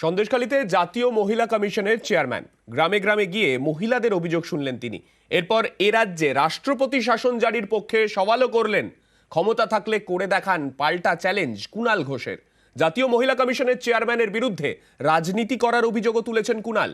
সন্দেশখালীতে জাতীয় মহিলা কমিশনের চেয়ারম্যান গ্রামে গ্রামে গিয়ে মহিলাদের অভিযোগ শুনলেন তিনি। এরপর এ রাজ্যে রাষ্ট্রপতি শাসন জারির পক্ষে সওয়ালও করলেন। ক্ষমতা থাকলে করে দেখান পাল্টা চ্যালেঞ্জ কুণাল ঘোষের। জাতীয় মহিলা কমিশনের চেয়ারম্যানের বিরুদ্ধে রাজনীতি করার অভিযোগও তুলেছেন কুণাল।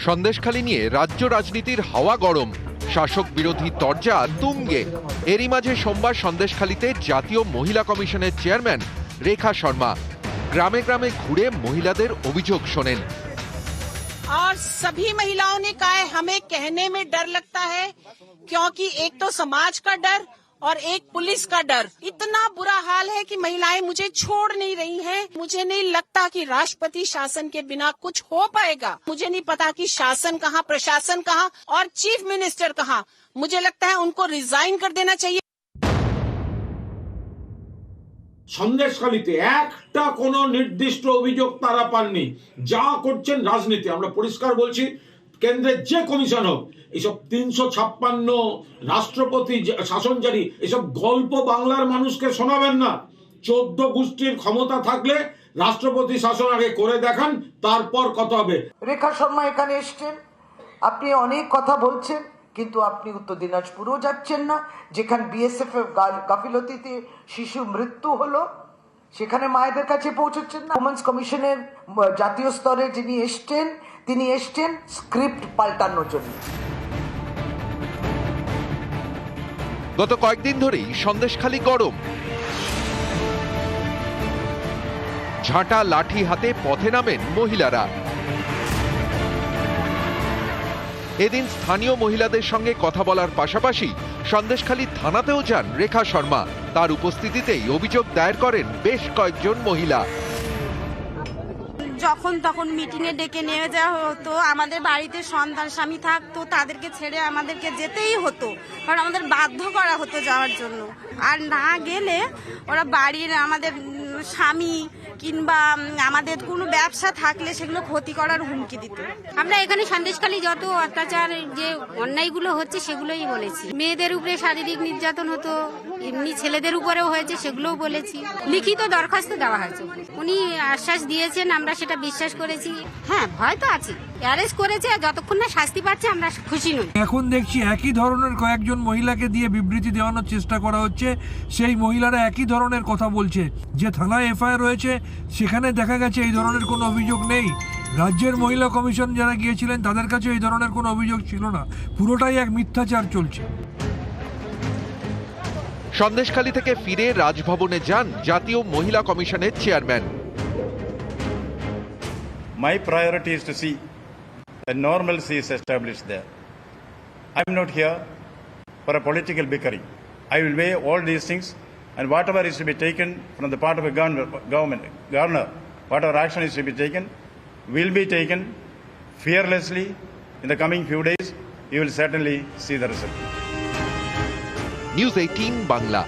সন্দেশখালী নিয়ে রাজ্য রাজনীতির হাওয়া গরম, শাসক বিরোধী তরজা তুঙ্গে। এরই মাঝে সোমবার সন্দেশখালীতে জাতীয় মহিলা কমিশনের চেয়ারম্যান রেখা শর্মা গ্রামে গ্রামে ঘুরে মহিলাদের অভিযোগ শোনেন। और सभी महिलाओं ने कहा है हमें कहने में डर लगता है, क्योंकि एक तो समाज का डर और एक पुलिस का डर। इतना बुरा हाल है कि महिलाएं मुझे छोड़ नहीं रही हैं। मुझे नहीं लगता कि राष्ट्रपति शासन के बिना कुछ हो पाएगा। मुझे नहीं पता कि शासन कहाँ, प्रशासन कहाँ और चीफ मिनिस्टर कहाँ। मुझे लगता है उनको रिजाइन कर देना चाहिए। সন্দেশখালীতে একটা কোনো নির্দিষ্ট অভিযোগ তারা পাননি। যা করছেন রাজনীতি। আমরা পরিষ্কার বলছি, কেন্দ্রের যে কমিশন হোক, এইসব 356 রাষ্ট্রপতি শাসন জারি, এসব গল্প বাংলার মানুষকে শোনাবেন না। 14 গোষ্ঠীর ক্ষমতা থাকলে রাষ্ট্রপতি শাসন আগে করে দেখান, তারপর কথা হবে। রেখা শর্মা এখানে এসছেন, আপনি অনেক কথা বলছেন, কিন্তু আপনি উত্তর দিনাজপুরও যাচ্ছেন না, যেখানে বিএসএফ গাফিলতিতে শিশু মৃত্যু হলো, সেখানে মায়েদের কাছে পৌঁছচ্ছেন না। উমেন্স কমিশনের জাতীয় স্তরে যিনি এসছেন, তিনি এসছেন স্ক্রিপ্ট পাল্টানোর জন্য। গত কয়েকদিন ধরেই সন্দেশখালী গরম। ঝাঁটা লাঠি হাতে পথে নামেন মহিলারা। এদিন স্থানীয় মহিলাদের সঙ্গে কথা বলার পাশাপাশি সন্দেশখালী থানাতেও যান রেখা শর্মা। তার উপস্থিতিতেই অভিযোগ দায়ের করেন বেশ কয়েকজন মহিলা। যখন তখন মিটিংয়ে ডেকে নিয়ে যাওয়া হতো, আমাদের বাড়িতে সন্তান স্বামী থাকতো, তাদেরকে ছেড়ে আমাদেরকে যেতেই হতো, কারণ আমাদের বাধ্য করা হতো যাওয়ার জন্য। আর না গেলে ওরা বাড়ির আমাদের স্বামী কিংবা আমাদের কোনো ব্যবসা থাকলে সেগুলো ক্ষতি করার হুমকি দিত। আমরা এখানে সন্দেশখালী যত অত্যাচার যে অন্যায়গুলো হচ্ছে সেগুলোই বলেছি। মেয়েদের উপরে শারীরিক নির্যাতন হতো, এমনি ছেলেদের উপরেও হয়েছে, সেগুলোও বলেছি। লিখিত দরখাস্ত দেওয়া হয়েছে, উনি আশ্বাস দিয়েছেন, আমরা সেটা বিশ্বাস করেছি। হ্যাঁ, ভয় তো আছে, অ্যারেস্ট করেছে, যতক্ষণ না শাস্তি পাচ্ছে আমরা খুশি নই। এখন দেখছি একই ধরনের কয়েকজন মহিলাকে দিয়ে বিবৃতি দেওয়ানোর চেষ্টা করা হচ্ছে। সেই মহিলারা একই ধরনের কথা বলছে। যে থানায় এফআইআর রয়েছে সেখানে দেখা গেছে এই ধরনের কোনো অভিযোগ নেই। রাজ্যের মহিলা কমিশন যারা গিয়েছিলেন তাদের কাছে এই ধরনের কোনো অভিযোগ ছিল না। পুরোটাই এক মিথ্যাচার চলছে। সন্দেশখালী থেকে ফিরে রাজভবনে যান জাতীয় মহিলা কমিশনের chairman. My priority is to see that normalcy is established there. I am not here for a political bickering. I will weigh all these things, and whatever is to be taken from the part of a governor, whatever action is to be taken, will be taken fearlessly. In the coming few days, you will certainly see the result. News 18 Bangla.